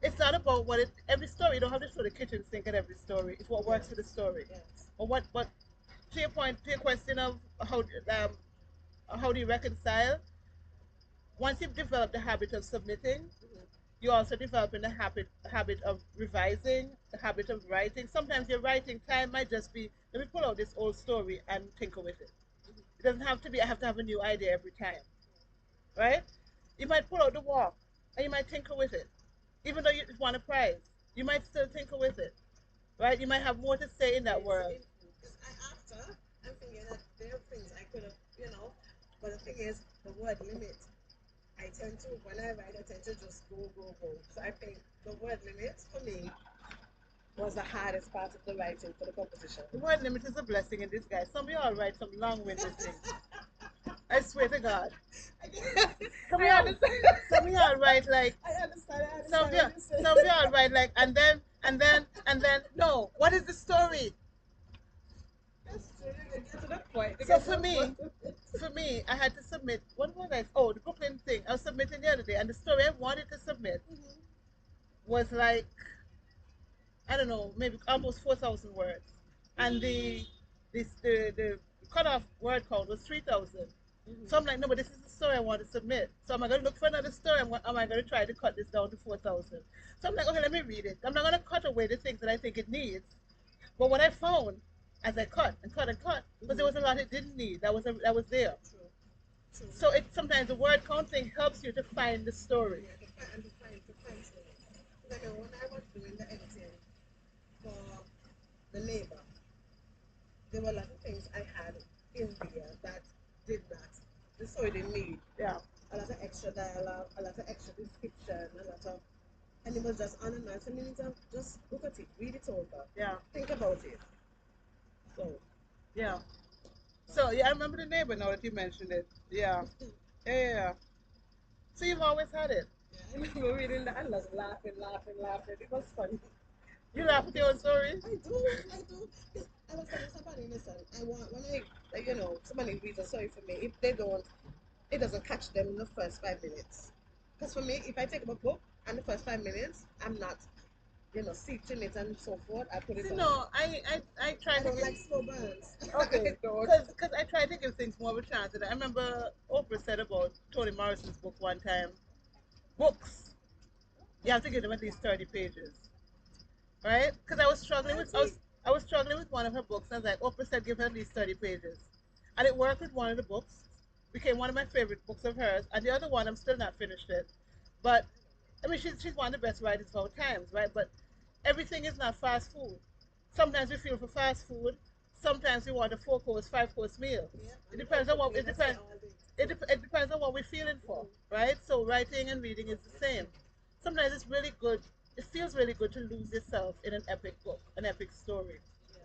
it's not about what it every story. You don't have to show the kitchen sink at every story. It's what works for the story. Yes. Or what to your point, to your question of how do you reconcile? Once you've developed the habit of submitting, you also developing the habit of revising, the habit of writing. Sometimes your writing time might just be, let me pull out this old story and tinker with it. It doesn't have to be I have to have a new idea every time, right? You might pull out the walk and you might tinker with it. Even though you won a prize, you might still tinker with it, right? You might have more to say in that world. Because I'm thinking that there are things I could have, but the thing is, the word limit. I tend to, when I write, I tend to just go, go, go. So I think the word limit for me was the hardest part of the writing for the competition. The word limit is a blessing in disguise. Some of y'all write some long-winded things. I swear to God. Some of I y'all, understand. some of y'all write like I understand. I some of understand y'all, what you're saying. some of y'all write like and then. No, what is the story? That's true. You get to the point. You So get to for the me, point. I had to submit. What was I? Oh, the Brooklyn thing. I was submitting the other day, and the story I wanted to submit was like I don't know, maybe almost 4,000 words, and the cutoff word count was 3,000. So I'm like, no, but this is the story I want to submit. So am I going to look for another story? Am I going to try to cut this down to 4,000? So I'm like, okay, let me read it. I'm not going to cut away the things that I think it needs. But what I found as I cut and cut and cut was there was a lot it didn't need. That was there. True. True. So it sometimes the word count thing helps you to find the story. Yeah, to find stories. Because I know when I was doing the editing for the neighbor, there were a lot of things I had in there that did not. The story didn't need. Yeah. A lot of extra dialogue, a lot of extra description, a lot of, and it was just on and on. So you need to just look at it, read it over, Yeah. think about it. So, Yeah. So yeah, I remember the neighbor now that you mentioned it. Yeah. Yeah. Yeah. Yeah. So you've always had it. yeah, I remember reading that and was laughing, laughing, laughing. It was funny. You laugh at your own story. I do. 'Cause I was telling somebody, listen, I want when somebody reads a story for me. If they don't, it doesn't catch them in the first 5 minutes. Because for me, if I take up a book and the first 5 minutes, I'm not, seeking it and so forth. I put it See, on. no, I try I to don't give like slow burns. okay, I don't. because I try to give things more of a chance. And I remember Oprah said about Toni Morrison's book one time. Books, you have to give them at least 30 pages, right? Because I was struggling with one of her books. I was like, Oprah said give her at least 30 pages, and it worked with one of the books. Became one of my favorite books of hers, and the other one I'm still not finished it. But I mean, she's one of the best writers of all times, right? But everything is not fast food. Sometimes we feel for fast food. Sometimes we want a 4 course, 5 course meal. Yeah, It and the depends on comfort what meal, it I say depends. all day. It depends on what we're feeling for, right? So writing and reading is the same. Sometimes it's really good. It feels really good to lose yourself in an epic book, an epic story.